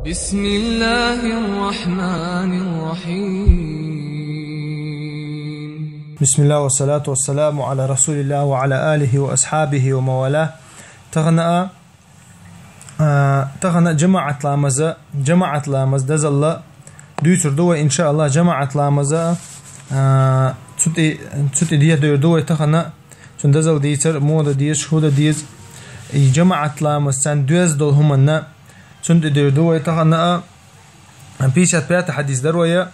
بسم الله الرحمن الرحيم. بسم الله والصلاة والسلام على رسول الله وعلى آله وأصحابه وموالاه. تغنى جماعة لامز دزل دويتر دوي إن شاء الله جماعة لامز تسوتي ديه دوي تغنى تندزل ديتر مودا ديش هودا ديز جماعة لامز سان دوز دول همنا تند دوي تغنى بيشات بيات حديث دروية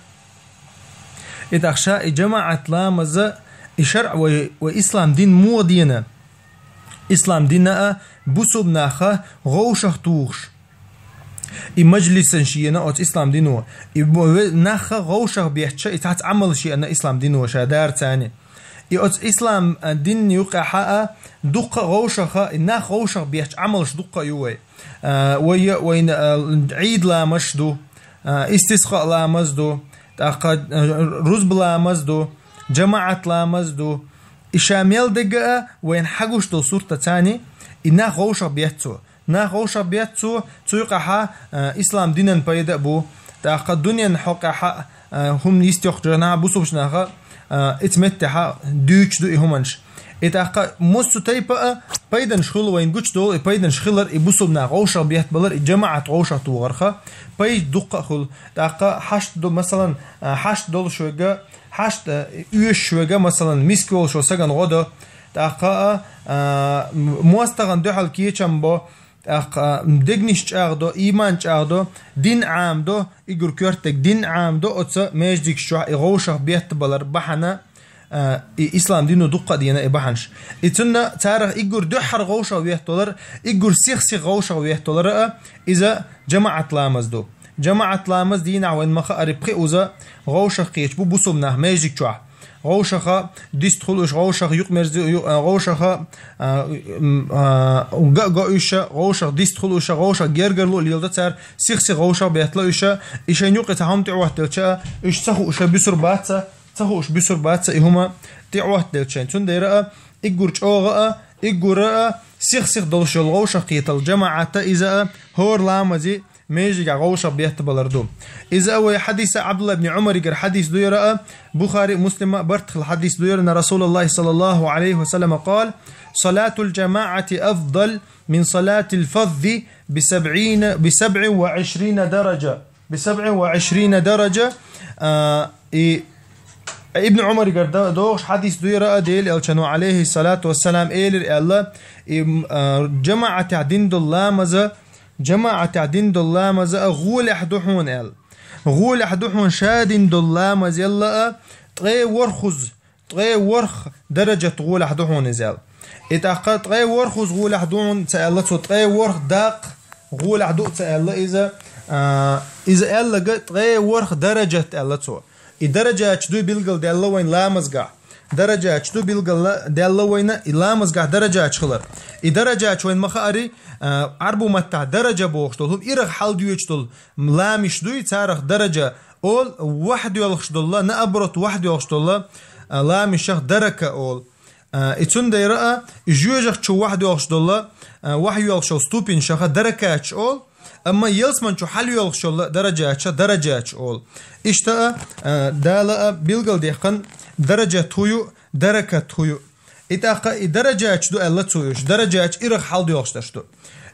إتخشى جماعة لامز الشرع وإسلام دين مو دينا إسلام دينا بوسوب ناخا غوشخ توخش مجلس شينا أو إسلام دينو ناخا غوشخ بيحتشا إتحت عمل شيء أن إسلام دينو شادار تاني يوت إسلام دين يوقع حقا دقة غوشخ ناخ غوشخ بيحتش عملش دقة يوي وين عيد لا مشدو استسقاء لا مزدو رزب لا مزدو جماعة لا مزدو إشاميل دقة وين حقوش دو صورة تاني إنها غوشة بيتسو تيقع إسلام دينا بيدا بو تاقا دنيا نحقا هم يستيق جرنا بوسوبشناها اتمتها دوش دو إهمانش إتاقا موسو تايبا بيدا نشخل وين قوش دول بيدا نشخلر إبوسوبنا غوشة بيت بلر جماعة غوشة توغرخا بيد دقة خل تاقا حشت دو مثلا حشت دول شوغا حشت يوش شوغا مثلا ميسكول شو ساقن غدا تاقا مواستغن دو حال كيچم با دگنش چاغدو ایمان چاغدو دین عام دو ایگر کورتک دین عام دو اتسا میجدیک شو غوشة بيت بلر بحنا إسلام دينو دقة دينا إباحنش إتنا تاريخ إيجور دحر غوشة ويهتولر إيجور سيخ غوشة ويهتولر إذا جماعة لامز دو جماعة لامز دينا وين مخا أريبخي أوزا غوشة قيش بو بوسومناه ميجيك شوح غوشة ديستخلوش غوشة يقمرزي غوشة قاقايشة غوشة ديستخلوش غوشة جيرجرلو اللي يلدتر سيخ غوشة بيهتلوشة إيشان يوقي تهمتي وحدلشة إيش تخوش بيسر باتسا تخوش بيسر باتسا إهما تعوه دلشين تون ديرا إيجور جوغا إيجور سيخ دلش الغوشة قيت الجماعة إذا هور لامزي ميجي غوشة بيهتبلردو إذا أول حديث عبد الله بن عمر يقر حديث دويرا بخاري مسلم برتخ الحديث دويرا أن رسول الله صلى الله عليه وسلم قال صلاة الجماعة أفضل من صلاة الفذ ب27 درجة ب27 درجة ابن عمر يقر دوغش حديث دويرا ديل الشنو عليه الصلاة والسلام إيلر الله جماعة دين الله مزا جماعة دين الله مزا غول أحدحون ال غول أحدحون شادين الله مزا يلا طغي ورخ درجة غول أحدحون زال إتاقى طغي ورخز غول أحدحون سألا طغي ورخ داق غول أحدحون سألا إذا ألا طغي ورخ درجة ألا تو الدرجة أشدو بيلقل دي الله وين لامزقع درجة أشدو بيلقل دي الله وين لامزقع درجة أشخلر الدرجة أشوين مخاري عربو متع درجة بوخشتول هم إرغ حال ديوشتول لامش دوي تارخ درجة أول واحد يلخشتول الله نأبرت واحد يلخشتول الله لامش شخ دركة أول إتون ديرا جوجخ شو واحد يلخشتول الله واحد يلخشتول ستوبين شخ دركة أول أما يلسمن شو حل يلخشتول درجة أول إشتا دالا بيلقل ديخن درجة تويو دركة تويو إتاقا درجة أشدو ألا تويوش درجة أش إرغ حال ديوشتشتو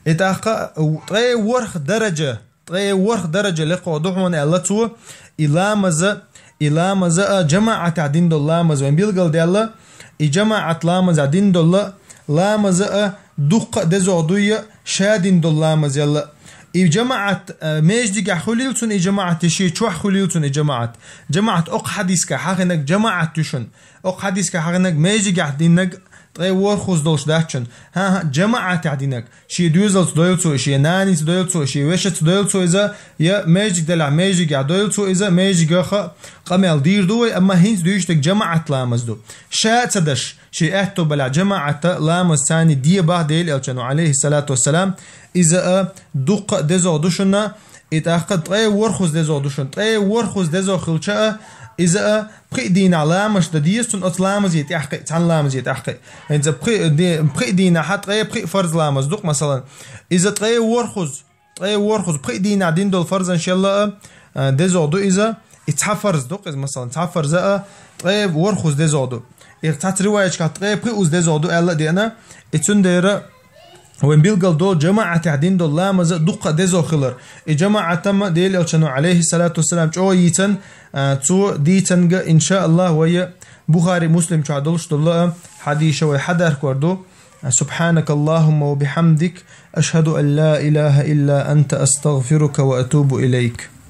إتاقا طغي ورخ درجة لقو دوحون ألا تو إلا مزا جماعة دين دو لا مزا وين بيلقل دي ألا جماعة لا مزا دين دو لا مزا دوق دزو دوية شادين دو لا مزا يلا جماعة ميجدي خليلتون جماعة تشي تشوح خليلتون جماعة أق حديث كحقنك جماعة تشون أق حديث كحقنك ميجدي دينك طغي ورخوز دولش داشن ها جماعة تعدينك شي دوزلت دويلتو شي نانيس دويلتو شي وشت دويلتو إذا يا ميجدي دلع ميجدي دويلتو إذا ميجدي قمال دير دوي أما هينس دويشتك جماعة لامز دو شاء تدش شي احتو بلع جماعة لامز ثاني دي بعد الشنو عليه الصلاة والسلام إذا دق دزو دوشنا إتأخد طغي ورخوز دزو دوشن طغي ورخوز دزو خلشاء إذا بقي دين علامش دديستون أطلامز يتحقق تعلامز يتحقق إذا بقي دين حتى بقي فرض لامز دوق مثلا إذا تغي ورخز ورخص بقي دين عدين دول فرض إن شاء الله دزودو إذا اتحفرز دوق مثلا اتحفرز ورخص دزودو تحت رواية كات بقي أوز دزودو الله دينا اتسندر وين بيلقل دول جماعة عدين دول لا مز دقة دزو خلر جماعة تم ديل يلشنو عليه الصلاة والسلام جو يتن تو ديتن إن شاء الله ويا بخاري مسلم شعدلش دول حديث وحدر كوردو سبحانك اللهم وبحمدك أشهد أن لا إله إلا أنت أستغفرك وأتوب إليك.